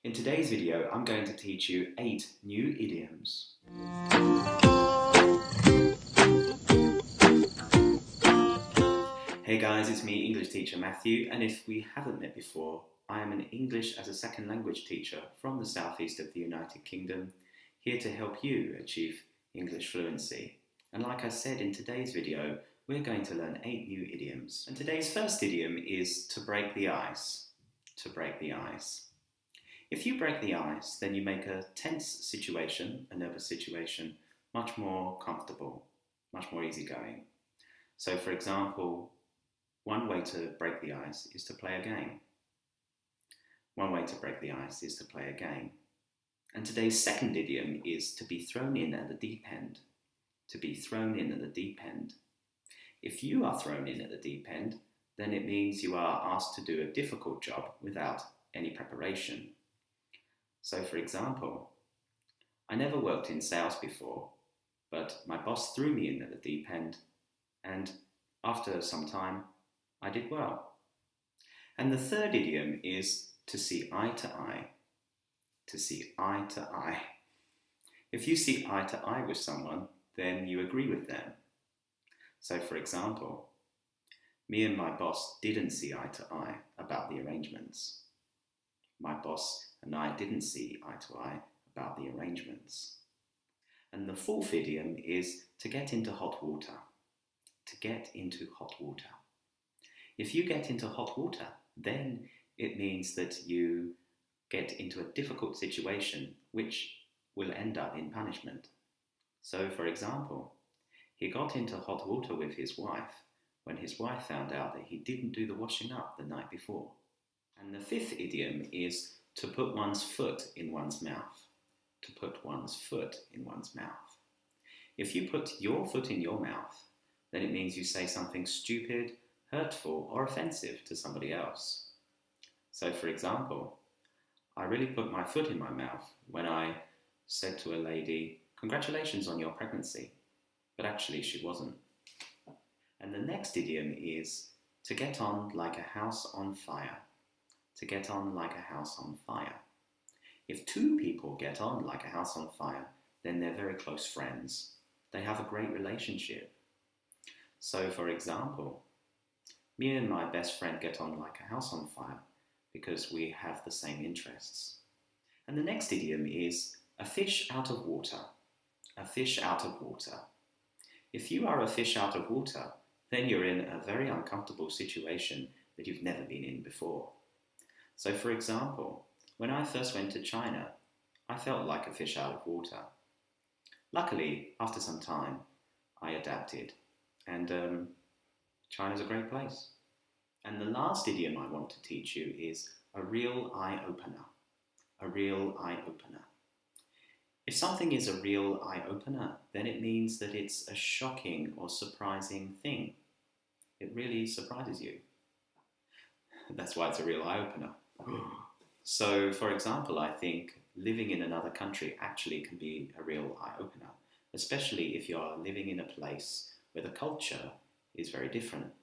In today's video, I'm going to teach you 8 new idioms. Hey guys, it's me, English teacher Matthew, and if we haven't met before, I am an English as a second language teacher from the southeast of the United Kingdom, here to help you achieve English fluency. And like I said in today's video, we're going to learn 8 new idioms. And today's first idiom is to break the ice. To break the ice. If you break the ice, then you make a tense situation, a nervous situation, much more comfortable, much more easygoing. So for example, one way to break the ice is to play a game. One way to break the ice is to play a game. And today's second idiom is to be thrown in at the deep end. To be thrown in at the deep end. If you are thrown in at the deep end, then it means you are asked to do a difficult job without any preparation. So for example, I never worked in sales before, but my boss threw me in at the deep end, and after some time, I did well. And the third idiom is to see eye to eye. To see eye to eye. If you see eye to eye with someone, then you agree with them. So for example, me and my boss didn't see eye to eye about the arrangements. My boss and I didn't see eye to eye about the arrangements. And the fourth idiom is to get into hot water. To get into hot water. If you get into hot water, then it means that you get into a difficult situation which will end up in punishment. So for example, he got into hot water with his wife when his wife found out that he didn't do the washing up the night before. And the fifth idiom is to put one's foot in one's mouth. To put one's foot in one's mouth. If you put your foot in your mouth, then it means you say something stupid, hurtful, or offensive to somebody else. So for example, I really put my foot in my mouth when I said to a lady, "Congratulations on your pregnancy," but actually she wasn't. And the next idiom is to get on like a house on fire. To get on like a house on fire. If two people get on like a house on fire, then they're very close friends. They have a great relationship. So for example, me and my best friend get on like a house on fire because we have the same interests. And the next idiom is a fish out of water. A fish out of water. If you are a fish out of water, then you're in a very uncomfortable situation that you've never been in before. So for example, when I first went to China, I felt like a fish out of water. Luckily, after some time, I adapted, and China's a great place. And the last idiom I want to teach you is a real eye-opener. A real eye-opener. If something is a real eye-opener, then it means that it's a shocking or surprising thing. It really surprises you. That's why it's a real eye-opener. So, for example, I think living in another country actually can be a real eye-opener, especially if you're living in a place where the culture is very different.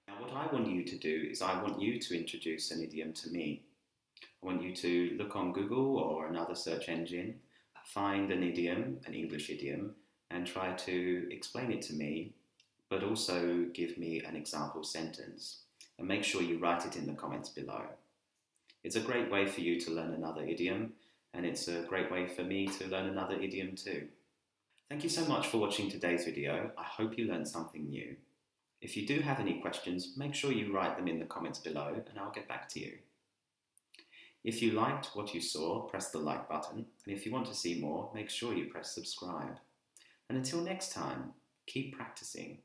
Now, what I want you to do is I want you to introduce an idiom to me. I want you to look on Google or another search engine, find an idiom, an English idiom, and try to explain it to me, but also give me an example sentence. And make sure you write it in the comments below. It's a great way for you to learn another idiom, and it's a great way for me to learn another idiom too. Thank you so much for watching today's video. I hope you learned something new. If you do have any questions, make sure you write them in the comments below and I'll get back to you. If you liked what you saw, press the like button, and if you want to see more, make sure you press subscribe. And until next time, keep practicing.